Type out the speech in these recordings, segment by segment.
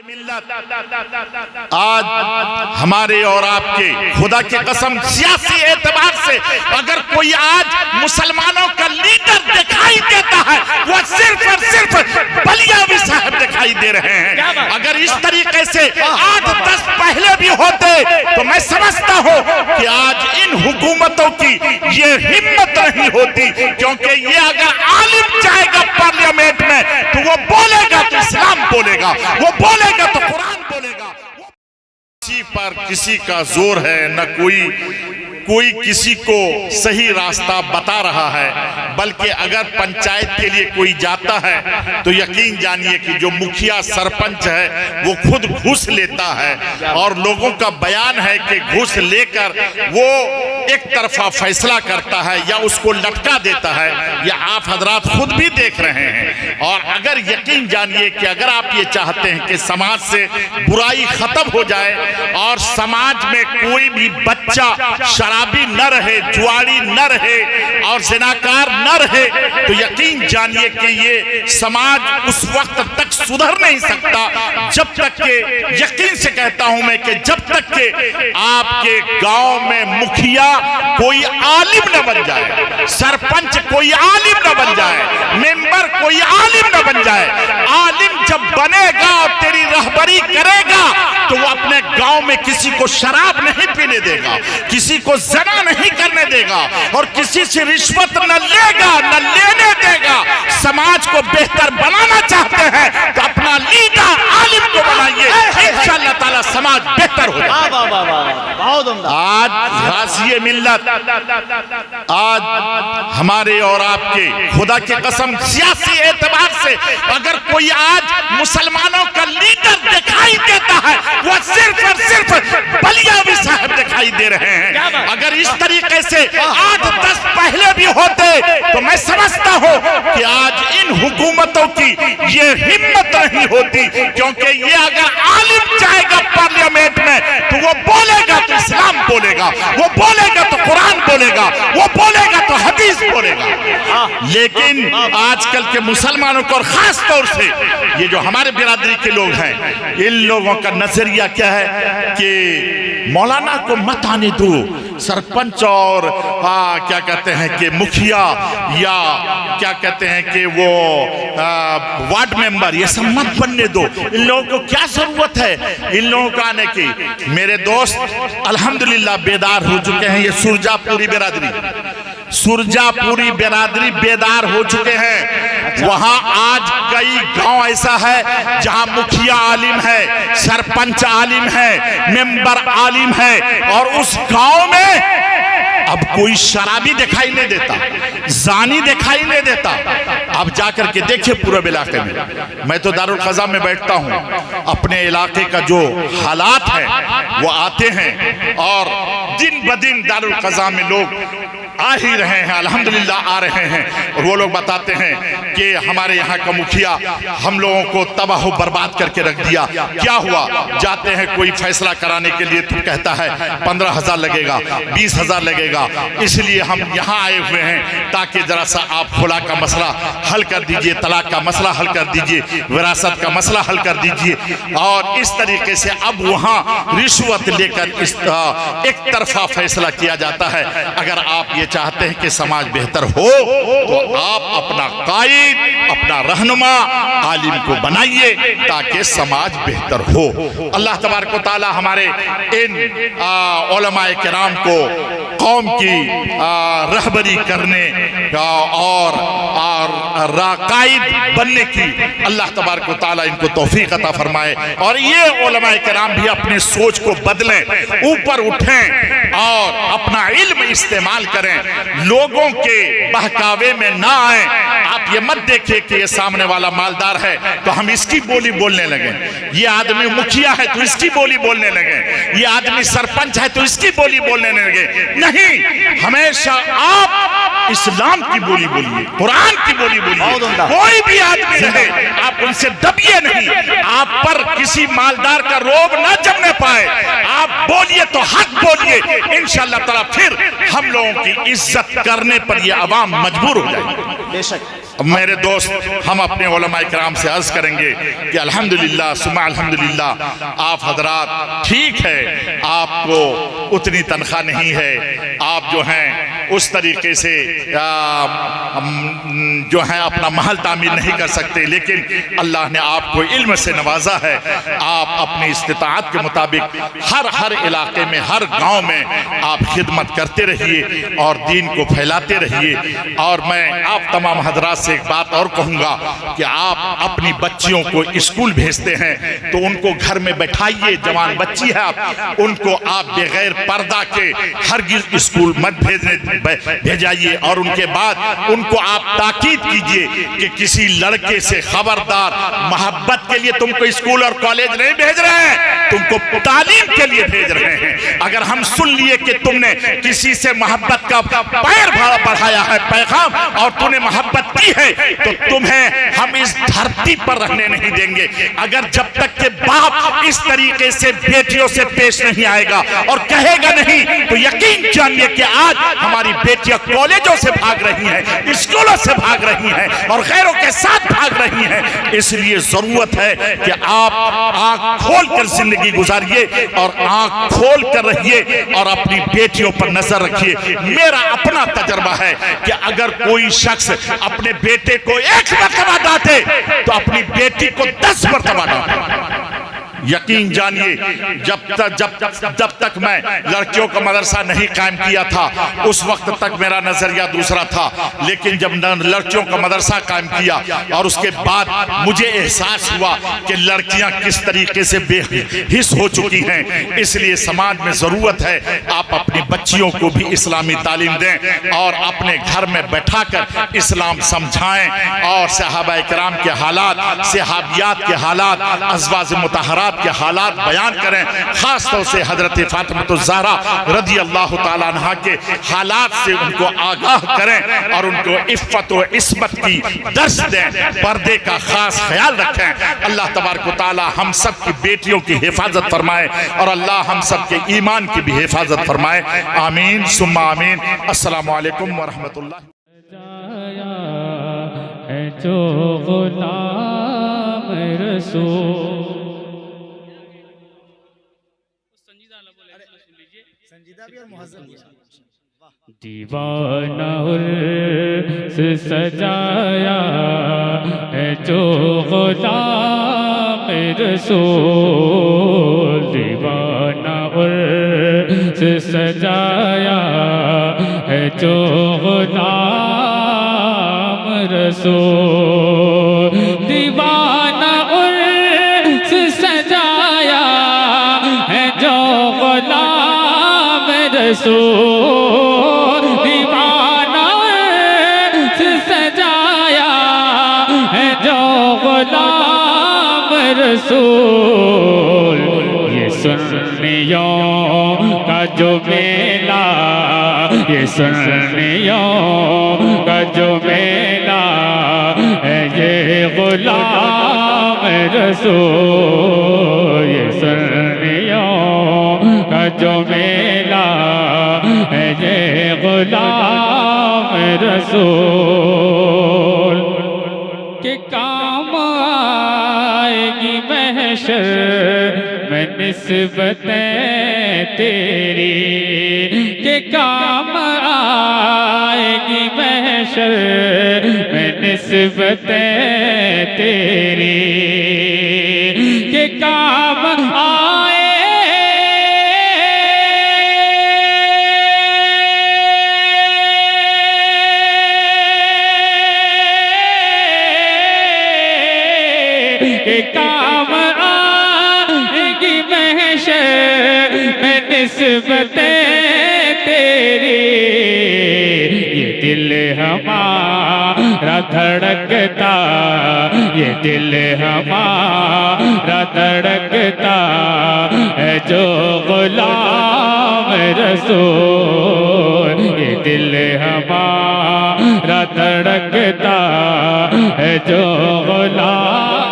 मिल्लत आज हमारे और आपके खुदा की कसम सियासी एतबार से अगर कोई आज मुसलमानों का लीडर दिखाई देता है वो सिर्फ और सिर्फ बलियावी साहब दिखाई दे रहे हैं। अगर इस तरीके से 8-10 पहले भी होते तो मैं समझता हूं कि आज इन हुकूमतों की ये हिम्मत नहीं होती, क्योंकि ये अगर आलिम जाएगा पार्लियामेंट में तो वो बोलेगा तो इस्लाम बोलेगा, वो बोलेगा तो कुरान बोलेगा। किसी पर किसी का जोर है न कोई किसी को सही रास्ता बता रहा है, बल्कि अगर पंचायत के लिए कोई जाता है तो यकीन जानिए कि जो मुखिया सरपंच है वो खुद घूस लेता है और लोगों का बयान है कि घूस लेकर वो एक तरफा फैसला करता है या उसको लटका देता है। या आप हजरात खुद भी देख रहे हैं। और अगर यकीन जानिए कि अगर आप ये चाहते हैं कि समाज से बुराई खत्म हो जाए और समाज में कोई भी बच्चा शराबी न रहे, जुआरी न रहे और जिनाकार न रहे, तो यकीन जानिए कि ये समाज उस वक्त तक सुधर नहीं सकता जब तक के, यकीन से कहता हूं मैं कि जब तक के आपके गांव में मुखिया कोई आलिम न बन जाए, सरपंच कोई आलिम न बन जाए, मेंबर कोई आलिम न बन जाए। आलिम जब बनेगा और तेरी रहबरी करेगा तो वो अपने गांव में किसी को शराब नहीं पीने देगा, किसी को जना नहीं करने देगा और किसी से रिश्वत न लेगा न लेने देगा। समाज को बेहतर बनाना चाहते हैं तो अपना लीडर आलिम को बनाइए, इंशाअल्लाह ताला समाज बेहतर हो जाएगा। आज गाज़िए मिल्लत आज हमारे और आपके खुदा की कसम सियासी एतबार से अगर कोई आज मुसलमानों का लीडर दिखाई देता है वो सिर्फ और सिर्फ बलियावी साहब दिखाई दे रहे हैं। अगर इस तरीके से 8-10 पहले भी होते तो मैं समझता हूं कि आज इन हुकूमतों की ये हिम्मत नहीं होती, क्योंकि ये अगर आलिम जाएगा पार्लियामेंट में तो वो बोलेगा तो इस्लाम बोलेगा, वो बोलेगा तो कुरान बोलेगा, वो बोलेगा तो हदीस बोलेगा। लेकिन आजकल के मुसलमानों को और खास तौर से ये जो हमारे बिरादरी के लोग हैं, इन लोगों का नजरिया क्या है कि मौलाना को मत आने दो, सरपंच और क्या कहते हैं कि मुखिया या क्या कहते हैं कि वो वार्ड मेंबर, ये सब मत बनने दो। इन लोगों को क्या जरूरत है इन लोगों का आने की? मेरे दोस्त अल्हम्दुलिल्लाह बेदार हो चुके हैं। ये सुरजापुरी बिरादरी बेदार हो चुके हैं। वहां आज कई गांव ऐसा है जहां मुखिया आलिम है, सरपंच आलिम है, मेंबर आलिम है और उस गांव में अब कोई शराबी दिखाई नहीं देता, जानी दिखाई नहीं देता। अब जाकर के देखिए पूरे इलाके में, मैं तो दारुल क़ज़ा में बैठता हूं, अपने इलाके का जो हालात है वो आते हैं और दिन ब दिन दारुल क़ज़ा में लोग आ ही रहे हैं, अल्हम्दुलिल्लाह आ रहे हैं। और वो लोग बताते हैं कि हमारे यहाँ का मुखिया हम लोगों को तबाह बर्बाद करके रख दिया। क्या हुआ? जाते हैं कोई फैसला कराने के लिए तो कहता है 15,000 लगेगा, 20,000 लगेगा, इसलिए हम यहाँ आए हुए हैं ताकि जरा सा आप खुला का मसला हल कर दीजिए, तलाक का मसला हल कर दीजिए, विरासत का मसला हल कर दीजिए। और इस तरीके से अब वहाँ रिश्वत लेकर इस एक तरफा फैसला किया जाता है। अगर आप ये चाहते हैं कि समाज बेहतर हो तो आप अपना कायद, अपना रहनुमा आलिम को बनाइए ताकि समाज बेहतर हो। अल्लाह तबारक व तआला हमारे इन उलमाए किराम को कौम की रहबरी करने और कायद बनने की अल्लाह तबारक व तआला इनको तौफीक अता फरमाए। और ये उलमाए किराम भी अपने सोच को बदलें, ऊपर उठें और अपना इल्म इस्तेमाल करें, लोगों के बहकावे में ना आए। आप ये मत देखिए कि ये सामने वाला मालदार है तो हम इसकी बोली बोलने लगे, ये आदमी मुखिया है तो इसकी बोली बोलने लगे, ये आदमी सरपंच है तो इसकी बोली बोलने लगे। नहीं, हमेशा आप इस्लाम की बोली बोलिए, कुरान की बोली बोलिए। कोई भी आदमी रहे आप उनसे दबिए नहीं, आप पर किसी मालदार का रोब ना जमने पाए। आप बोलिए तो हक बोलिए, इंशाअल्लाह ताला फिर हम लोगों की इज्जत करने पर ये अवाम मजबूर हो जाएगी। बेशक। मेरे दोस्त, हम अपने उलमा इकराम से अर्ज करेंगे कि अल्हम्दुलिल्लाह सुम्मा अल्हम्दुलिल्लाह, आप हजरात ठीक है, आपको उतनी तनख्वाह नहीं है, आप जो हैं उस तरीके से जो है अपना महल तामीर नहीं कर सकते, लेकिन अल्लाह ने आपको इल्म से नवाजा है। आप अपनी इस्तिताअत के मुताबिक हर इलाके में, हर गांव में आप खिदमत करते रहिए और दीन को फैलाते रहिए। और मैं आप तमाम हजरात से एक बात और कहूँगा कि आप अपनी बच्चियों को स्कूल भेजते हैं तो उनको घर में बैठाइए। जवान बच्ची है आप, उनको आप बगैर पर्दा के हरगिज़ स्कूल मत भेजाइए। और उनके बाद उनको आप ताकीद कीजिए कि किसी लड़के से खबरदार, मोहब्बत के लिए तुमको स्कूल और कॉलेज नहीं भेज रहे हैं, तुमको तालीम के लिए भेज रहे हैं। अगर हम सुन लिए कि तुमने किसी से मोहब्बत का पैर बढ़ाया है पैगाम और तूने मोहब्बत की है, तो तुम्हें हम इस धरती पर रहने नहीं देंगे। अगर जब तक के बाप इस तरीके से बेटियों से पेश नहीं आएगा और कहेगा नहीं, तो यकीन जानिए कि आज हमारी बेटियां कॉलेजों से भाग रही हैं, स्कूलों से भाग रही हैं और गैरों के साथ भाग रही हैं। इसलिए जरूरत है कि आप आंख खोल कर जिंदगी गुजारिए और आंख खोल कर रहिए और अपनी बेटियों पर नजर रखिए। मेरा अपना तजर्बा है कि अगर कोई शख्स अपने बेटे को 1 मरतबा डांटे तो अपनी बेटी को 10 मरतबा डांटे। यकीन जानिए, जब तक मैं लड़कियों का मदरसा नहीं कायम किया था उस वक्त तक मेरा नजरिया दूसरा था, लेकिन जब लड़कियों का मदरसा कायम किया और उसके बाद मुझे एहसास हुआ कि लड़कियां किस तरीके से बेहिस हो चुकी हैं। इसलिए समाज में जरूरत है आप अपनी बच्चियों को भी इस्लामी तालीम दें और अपने घर में बैठाकर इस्लाम समझाएं और सहाबा इकराम के हालात, सहाबियात के हालात, अज़वाज मुतहरात के हालात बयान करें। खास तौर से हजरत फातिमा ज़हरा रज़ी अल्लाह ताला अन्हा के हालात से उनको आगाह करें और उनको इफ़्फ़त व इस्मत की दर्स दें। पर्दे का खास ख्याल रखें। अल्लाह तबारक व तआला हम सब की बेटियों की हिफाजत फरमाए और अल्लाह हम सब के ईमान की भी हिफाजत फरमाए। आमीन सुम्मा आमीन। अस्सलामु अलैकुम व रहमतुल्लाह। जो गुलाम रसूल दीवाना उर्स सजाया है जो गुलाम रसूल, दीवाना उर्स सजाया है जो गुलाम रसूल, दीवाना उर्स सजाया है जो गुलाम रसूल, दीवाना सजाया है जो गुलाम रसूल। ये सुन्नियों का जो मेला, ये सुन्नियों का जो मेला है ये गुलाम रसूल, ये सुन्नियों का जो मेला है ये गुलाम रसूल के काम आएगी महशर में निस्बतें तेरी, के काम आएगी महशर में निस्बतें तेरी, के काम के काम आएगी महशर में निस्बतें तेरी। ये दिल हमारा धड़कता, ये दिल हमारा धड़कता है जो गुलाम रसूल, ये दिल हमारा धड़कता है जो गुलाम,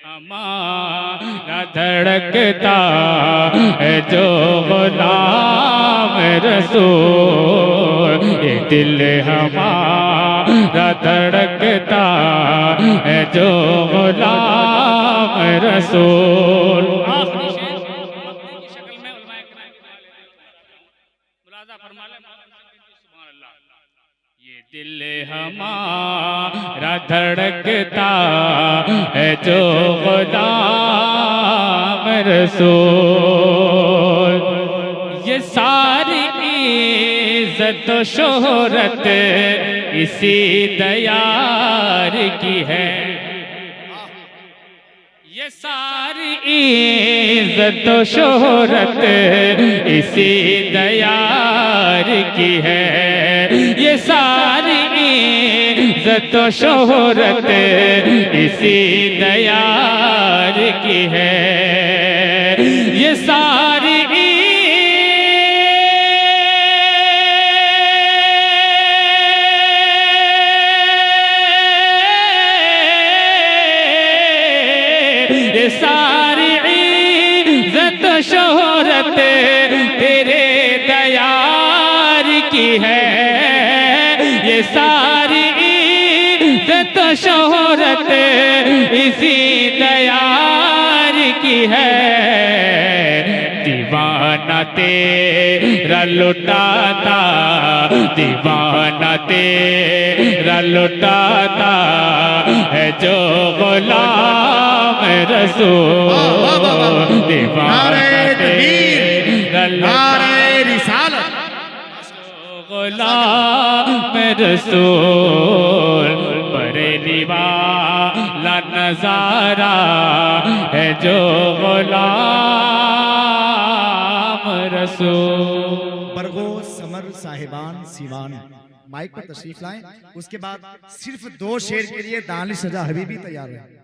हमारा धड़कता है जो गुलाम रसूल, ये दिल हमारा धड़कता है जो गुलाम रसूल। आखिरी शेर मक्ते की शक्ल में उलमाए किराम मुलाजा फरमा ले। सुभान अल्लाह। ये दिल हमारा धड़कता है जो गुलाम रसूल। ये सारी इज्जत व शोहरत इसी दयार की है। ये सारी इज्जत व शोहरत इसी दयार की है। ये सारी इज्जत व शोहरत इसी दयार की है। ये सारी ये सारी इज्जत शोहरत तेरे दयार की है। ये सारी इज्जत शोहरत इसी दयार की है। दीवाना तेरा लुटाता, दीवाना तेरा लुटाता है जो गुलाम रसूल। दीवाना तेरा लुटाता गुलाम रसूल। बरेली वाला नजारा है जो गुलाम रसूल। बरगो समर साहिबान सीवान माइक पर तशरीफ लाएं। उसके बाद सिर्फ 2 शेर के लिए दानिश रजा हबीबी तैयार है।